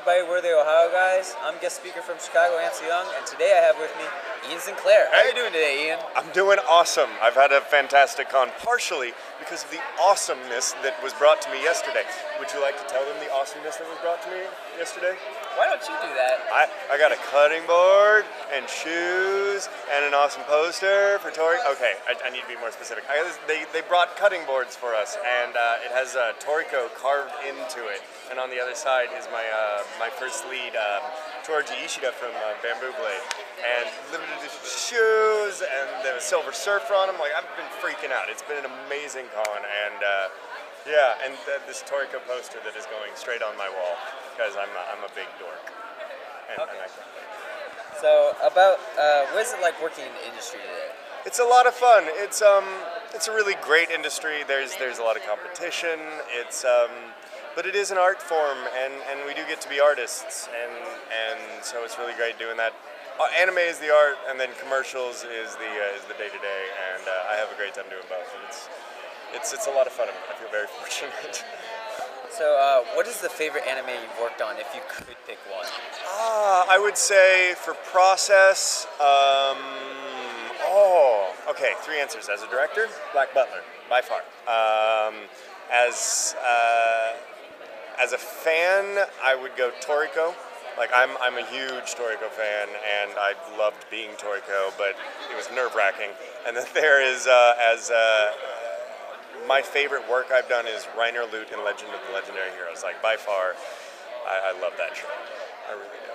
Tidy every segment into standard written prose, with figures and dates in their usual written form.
everybody, we're the Ohio guys. I'm guest speaker from Chicago, Ansel Young, and today I have with me Ian Sinclair. How are you doing today, Ian? I'm doing awesome. I've had a fantastic con, partially because of the awesomeness that was brought to me yesterday. Would you like to tell them the awesomeness that was brought to me yesterday? Why don't you do that? I got a cutting board and shoes and an awesome poster for Tori. Okay, I need to be more specific. They brought cutting boards for us, and it has Toriko carved into it. And on the other side is my first lead, Toruji Ishida from Bamboo Blade. And limited edition shoes, and the Silver Surfer on them. Like, I've been freaking out. It's been an amazing con, and yeah, and this Toriko poster that is going straight on my wall, because I'm a big dork. And I can't wait. So, what is it like working in the industry today? It's a lot of fun. It's a really great industry. There's a lot of competition. But it is an art form, and we do get to be artists, and so it's really great doing that. Anime is the art, and then commercials is the day-to-day, and I have a great time doing both. And it's a lot of fun. I feel very fortunate. So, what is the favorite anime you've worked on, if you could pick one? I would say for process, okay, 3 answers. As a director, Black Butler, by far. As a fan, I would go Toriko. Like, I'm a huge Toriko fan, and I loved being Toriko, but it was nerve-wracking. And then there is, my favorite work I've done is Reiner Lute in Legend of the Legendary Heroes. Like, by far, I love that show. I really do.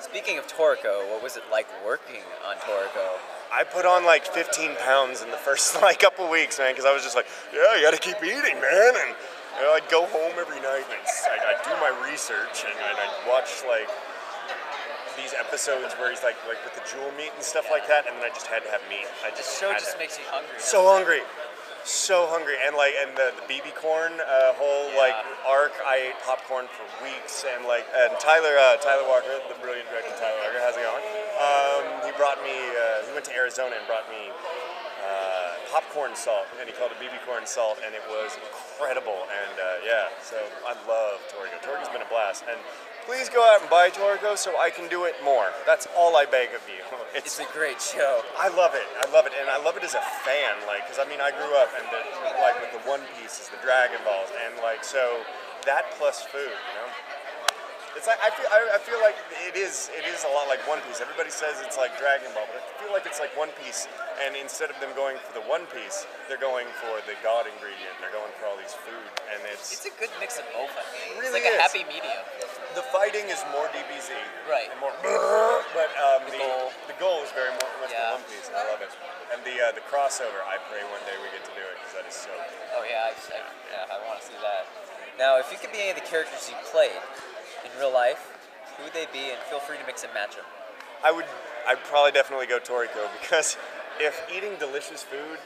Speaking of Toriko, what was it like working on Toriko? I put on like 15 pounds in the first couple weeks, man, because I was just like, yeah, you gotta keep eating, man. And I'd go home every night and I'd do my research and I'd watch like these episodes where he's like with the jewel meat and stuff like that, and then I just had to have meat. The show just makes you hungry. So hungry. So hungry, and the BB corn arc. I ate popcorn for weeks, and Tyler Walker, the brilliant director Tyler Walker, how's it going? He brought me. He went to Arizona and brought me popcorn salt, and he called it BB corn salt, and it was incredible. And yeah, so I love Toriko. Toriko's been a blast, and please go out and buy Toriko so I can do it more. That's all I beg of you. It's a great show. I love it, and I love it as a fan, because I grew up and with the One Pieces, the Dragon Balls, and so that plus food, It's like I feel like it is a lot like One Piece. Everybody says it's like Dragon Ball, but I feel like it's like One Piece, and instead of them going for the One Piece, they're going for the God ingredient. They're going for all these food, and it's a good mix of both. I think. Really, it's like a happy medium. The fighting is more DBZ, right? And more, but the goal is very much more One Piece, and I love it. And the crossover, I pray one day we get to do it, because that is so cool. Oh yeah, I want to see that. Now, if you could be any of the characters you played in real life, who would they be, and feel free to mix and match them? I'd probably definitely go Toriko, because if eating delicious food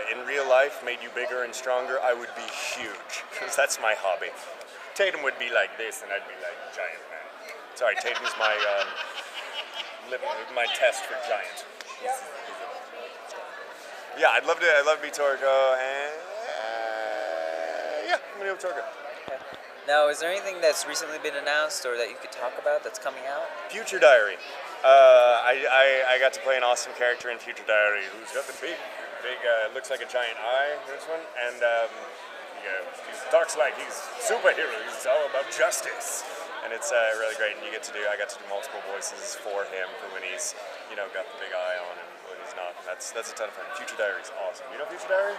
in real life made you bigger and stronger, I would be huge, because that's my hobby. Tatum would be like this, and I'd be like giant man. Sorry, Tatum's my test for giant. Yeah, I'd love to be Toriko, and yeah, I'm gonna go with Toriko. Okay. Now, is there anything that's recently been announced or that you could talk about that's coming out? Future Diary. I got to play an awesome character in Future Diary who's got the big, looks like a giant eye, this one, and he talks like he's a superhero. He's all about justice, and it's really great. And I got to do multiple voices for him for when he's got the big eye on and when he's not. And that's a ton of fun. Future Diary is awesome. You know Future Diary?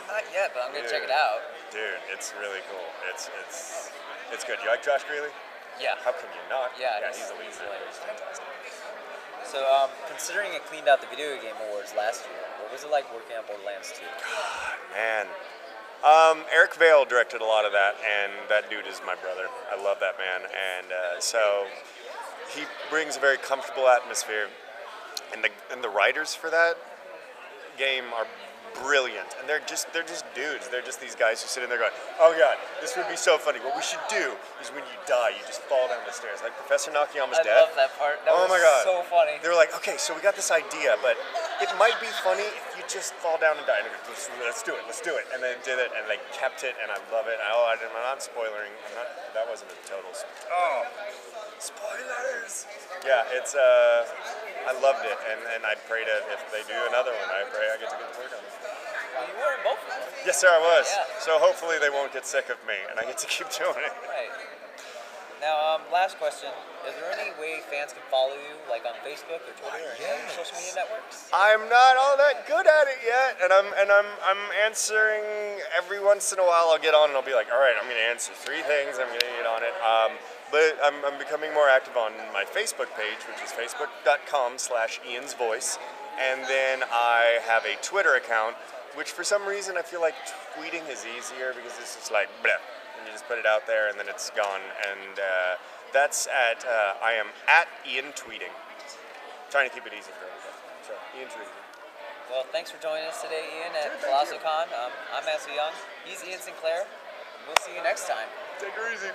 Not yet, but I'm gonna check it out. Dude, it's really cool. It's good. You like Josh Greeley? Yeah. How can you not? Yeah, he's the lead. He's fantastic. So, considering it cleaned out the Video Game Awards last year, what was it like working on Borderlands 2? God, man. Eric Vale directed a lot of that, and that dude is my brother. I love that man, and so he brings a very comfortable atmosphere, and the writers for that game are brilliant, and they're just dudes. They're just these guys who sit in there going, oh god, this would be so funny. What we should do is when you die, you just fall down the stairs, like Professor Nakayama's death. I love that part. That was my god, so funny. They were like, okay, so we got this idea, but it might be funny if you just fall down and die. And let's do it. And they did it, and they kept it, and I love it. I'm not spoiling. That wasn't a total. Oh. Spoilers. Yeah, it's I loved it, and I pray to if they do another one, I pray I get to work on it. Well, you were in both of them. Yes, sir, I was. Yeah. So hopefully they won't get sick of me, and I get to keep doing it. Right. Now, last question. Is there any way fans can follow you, like on Facebook or Twitter or any other social media networks? I'm not all that good at it yet, and I'm answering every once in a while. I'll get on and I'll be like, all right, I'm going to answer 3 things. I'm going to get on it. But I'm becoming more active on my Facebook page, which is facebook.com/Ian's Voice, and then I have a Twitter account, which for some reason I feel like tweeting is easier because it's just like bleh. And you just put it out there and then it's gone. And that's at, I am at Ian Tweeting. Trying to keep it easy for everybody. So, Ian Tweeting. Well, thanks for joining us today, Ian, at ColossalCon. I'm Matthew Young. He's Ian Sinclair. We'll see you next time. Take her easy.